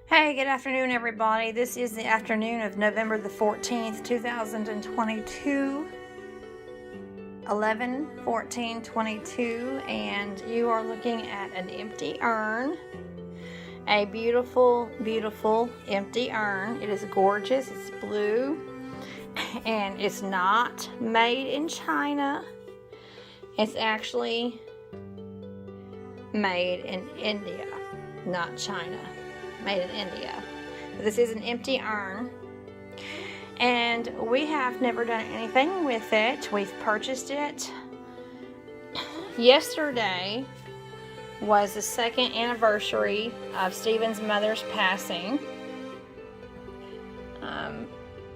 Hey, good afternoon, everybody. This is the afternoon of November the 14th, 2022, 11/14/22, and you are looking at an empty urn, a beautiful, beautiful empty urn. It is gorgeous. It's blue, and it's not made in China. It's actually made in India, not China. Made in India. This is an empty urn, and we have never done anything with it. We've purchased it. Yesterday was the second anniversary of Stephen's mother's passing.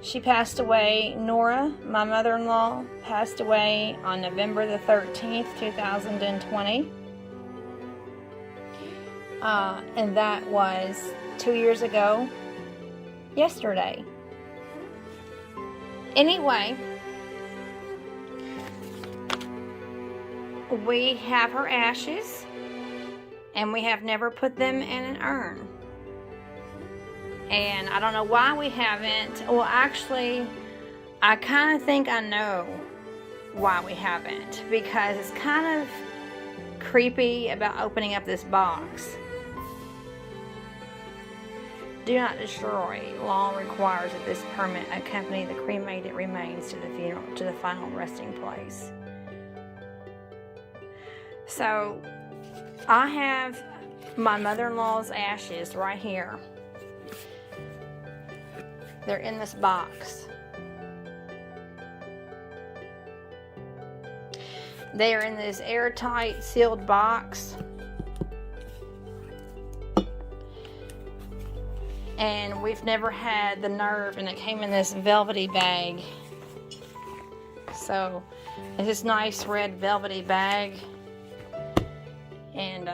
She passed away. Nora, my mother-in-law, passed away on November the 13th, 2020. And that was 2 years ago, yesterday. Anyway, we have her ashes, and we have never put them in an urn. And I don't know why we haven't. Well, actually, I kind of think I know why we haven't, because it's kind of creepy about opening up this box. Do not destroy. Law requires that this permit accompany the cremated remains to the funeral, to the final resting place. So, I have my mother-in-law's ashes right here. They're in this box. They are in this airtight, sealed box. And we've never had the nerve, and it came in this velvety bag. So, it's this nice red velvety bag. And,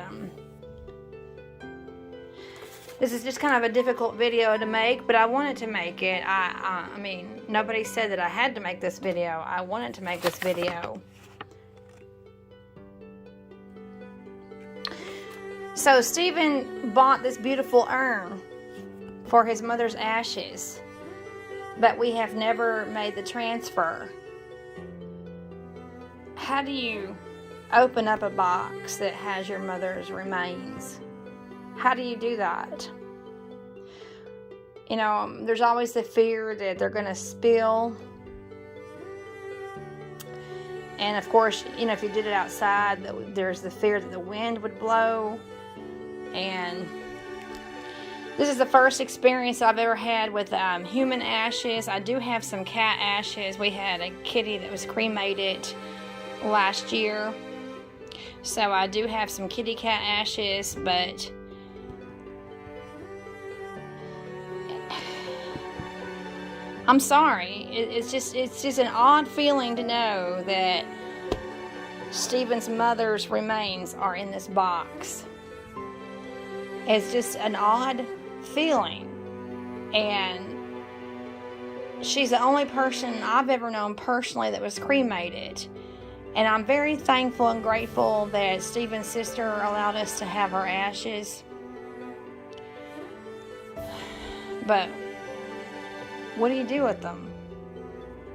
this is just kind of a difficult video to make, but I wanted to make it. I mean, nobody said that I had to make this video. I wanted to make this video. So, Stephen bought this beautiful urn for his mother's ashes, but we have never made the transfer. How do you open up a box that has your mother's remains? How do you do that? You know, there's always the fear that they're going to spill. And of course, you know, if you did it outside, there's the fear that the wind would blow. And this is the first experience I've ever had with human ashes. I do have some cat ashes. We had a kitty that was cremated last year. So I do have some kitty cat ashes, but I'm sorry. It's just an odd feeling to know that Stephen's mother's remains are in this box. It's just an odd feeling, and she's the only person I've ever known personally that was cremated, and I'm very thankful and grateful that Stephen's sister allowed us to have her ashes. But what do you do with them?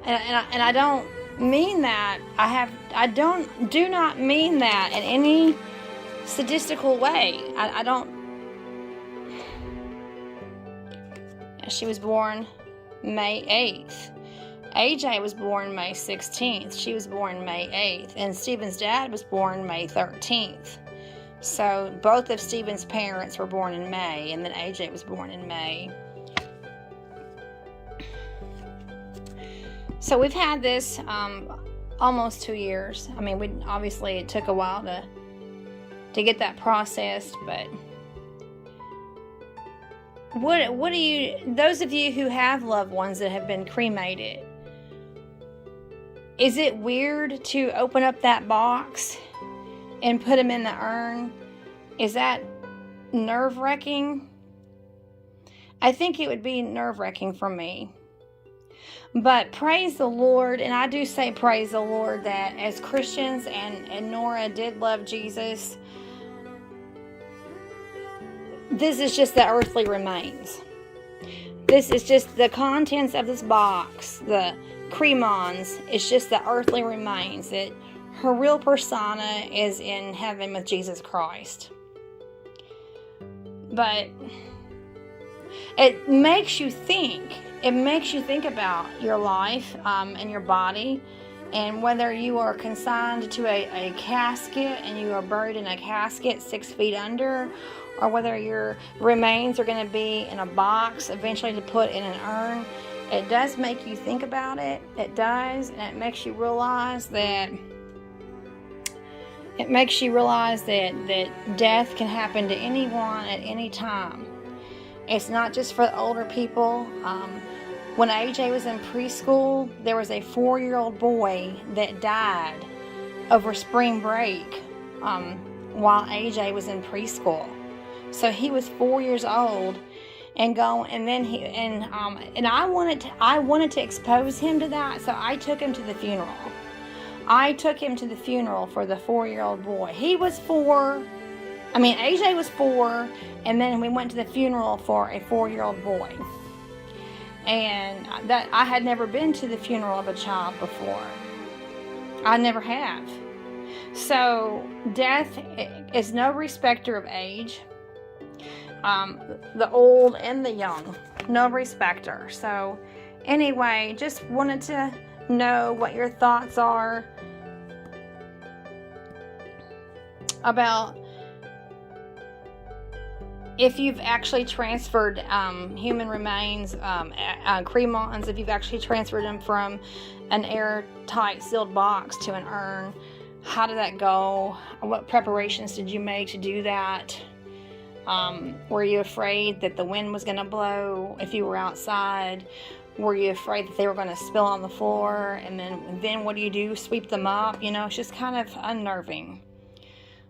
And I don't mean that. Do not mean that in any sadistical way. I don't. She was born May 8th. AJ was born May 16th. She was born May 8th. And Stephen's dad was born May 13th. So both of Stephen's parents were born in May, and then AJ was born in May. So we've had this almost 2 years. I mean, obviously it took a while to get that processed, but what do you, those of you who have loved ones that have been cremated, is it weird to open up that box and put them in the urn? Is that nerve-wracking? I think it would be nerve-wracking for me. But praise the Lord, and I do say praise the Lord that as Christians, and Nora did love Jesus, this is just the earthly remains. This is just the contents of this box. The cremons, it's just the earthly remains. That her real persona is in heaven with Jesus Christ. But it makes you think. It makes you think about your life and your body, and whether you are consigned to a casket and you are buried in a casket 6 feet under, or whether your remains are going to be in a box eventually to put in an urn. It does make you think about it. It does, and it makes you realize that that death can happen to anyone at any time. It's not just for the older people. When AJ was in preschool, there was a 4-year-old boy that died over spring break while AJ was in preschool. So he was 4 years old and going, and then I wanted to expose him to that, so I took him to the funeral. I took him to the funeral for the 4-year-old boy. He was 4. AJ was 4, and then we went to the funeral for a 4-year-old boy. And that I had never been to the funeral of a child before. I never have. So death is no respecter of age. The old and the young, no respecter. So anyway, just wanted to know what your thoughts are about if you've actually transferred human remains, cremons, if you've actually transferred them from an airtight sealed box to an urn. How did that go? What preparations did you make to do that? Were you afraid that the wind was going to blow if you were outside? Were you afraid that they were going to spill on the floor? And then what do you do? Sweep them up? It's just kind of unnerving.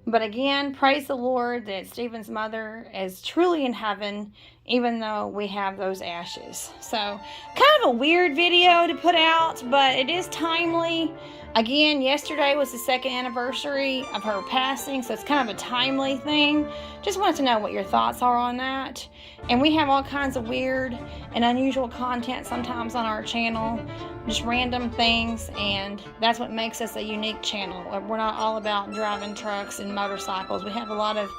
But again, praise the Lord that Stephen's mother is truly in heaven, even though we have those ashes. So, kind of a weird video to put out, but it is timely. Again, yesterday was the 2nd anniversary of her passing, so it's kind of a timely thing. Just wanted to know what your thoughts are on that. And we have all kinds of weird and unusual content sometimes on our channel, just random things, and that's what makes us a unique channel. We're not all about driving trucks and motorcycles. We have a lot of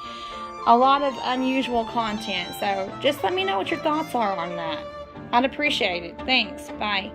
unusual content, so just let me know what your thoughts are on that. I'd appreciate it. Thanks. Bye.